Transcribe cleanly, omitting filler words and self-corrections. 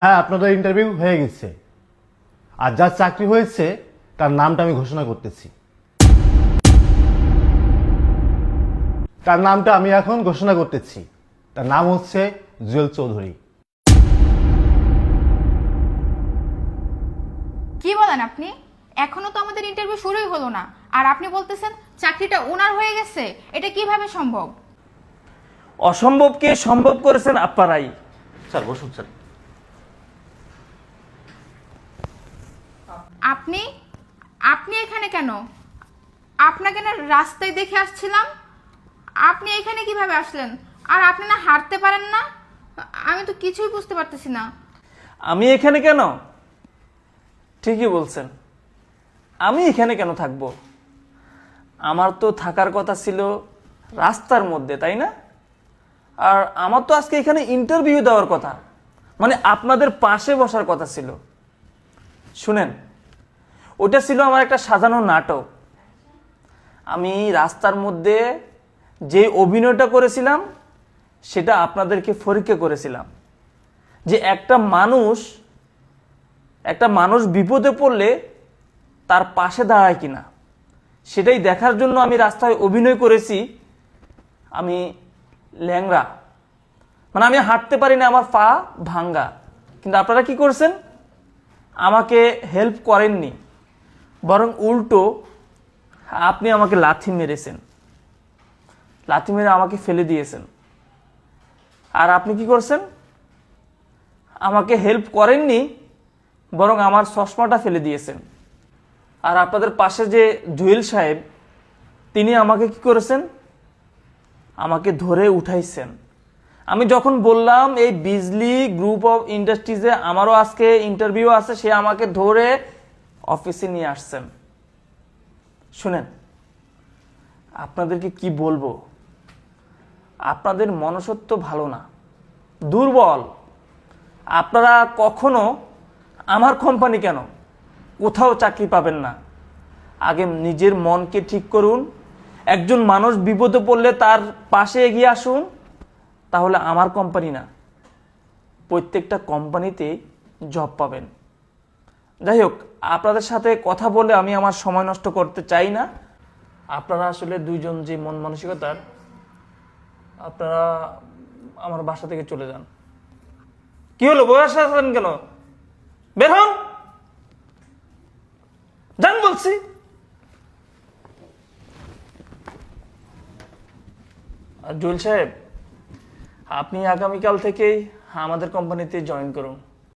হ্যাঁ, আপনাদের ইন্টারভিউ হয়ে গেছে। আর যার চাকরি হয়েছে তার নামটা আমি ঘোষণা করতেছি। তার নামটা আমি এখন ঘোষণা করতেছি। তার নাম হচ্ছে জুয়েল চৌধুরী। কি বলেন আপনি? এখনো তো আমাদের ইন্টারভিউ শুরুই হলো না, আর আপনি বলতেছেন চাকরিটা ওনার হয়ে গেছে। এটা কিভাবে সম্ভব? অসম্ভবকে সম্ভব করেছেন আপনারাই। স্যার বসুন স্যার। আপনি আপনি এখানে কেন? আপনাকে না রাস্তায় দেখে আসছিলাম। আপনি এখানে কিভাবে আসলেন? আর আপনি না হাঁটতে পারেন না? আমি তো কিছুই বুঝতে পারতেছি না। আমি এখানে কেন? ঠিকই বলছেন, আমি এখানে কেন থাকবো? আমার তো থাকার কথা ছিল রাস্তার মধ্যে, তাই না? আর আমার তো আজকে এখানে ইন্টারভিউ দেওয়ার কথা, মানে আপনাদের পাশে বসার কথা ছিল। শুনেন, ওটা ছিল আমার একটা সাজানো নাটক। আমি রাস্তার মধ্যে যে অভিনয়টা করেছিলাম সেটা আপনাদেরকে পরীক্ষা করেছিলাম, যে একটা মানুষ বিপদে পড়লে তার পাশে দাঁড়ায় কিনা, সেটাই দেখার জন্য আমি রাস্তায় অভিনয় করেছি। আমি ল্যাংড়া, মানে আমি হাঁটতে পারি না, আমার পা ভাঙ্গা, কিন্তু আপনারা কি করছেন? আমাকে হেল্প করেননি, বরং উল্টো আপনি আমাকে লাথি মেরেছেন, লাথি মেরে আমাকে ফেলে দিয়েছেন। আর আপনি কি করছেন? আমাকে হেল্প করেননি, বরং আমার চশমাটা ফেলে দিয়েছেন। আর আপনাদের পাশে যে জুয়েল সাহেব, তিনি আমাকে কি করেছেন? আমাকে ধরে উঠাইছেন। আমি যখন বললাম এই বিজলি গ্রুপ অফ ইন্ডাস্ট্রিজে আমারও আজকে ইন্টারভিউ আছে, সে আমাকে ধরে অফিসে নিয়ে আসছেন। শুনেন, আপনাদেরকে কি বলবো, আপনাদের মনসত্ব ভালো না, দুর্বল। আপনারা কখনো আমার কোম্পানি কেন, কোথাও চাকরি পাবেন না। আগে নিজের মনকে ঠিক করুন, একজন মানুষ বিপদে পড়লে তার পাশে এগিয়ে আসুন, তাহলে আমার কোম্পানি না, প্রত্যেকটা কোম্পানিতে জব পাবেন। যাই হোক, আপনাদের সাথে কথা বলে আমি আমার সময় নষ্ট করতে চাই না। আপনারা আসলে দুইজন যে মন মানসিকতার, আপনারা আমার বাসা থেকে চলে যান। কি হলো, বয়স আছেন কেন? বের হন, যান বলছি। আর জুয়েল সাহেব, আপনি আগামীকাল থেকেই আমাদের কোম্পানিতে জয়েন করুন।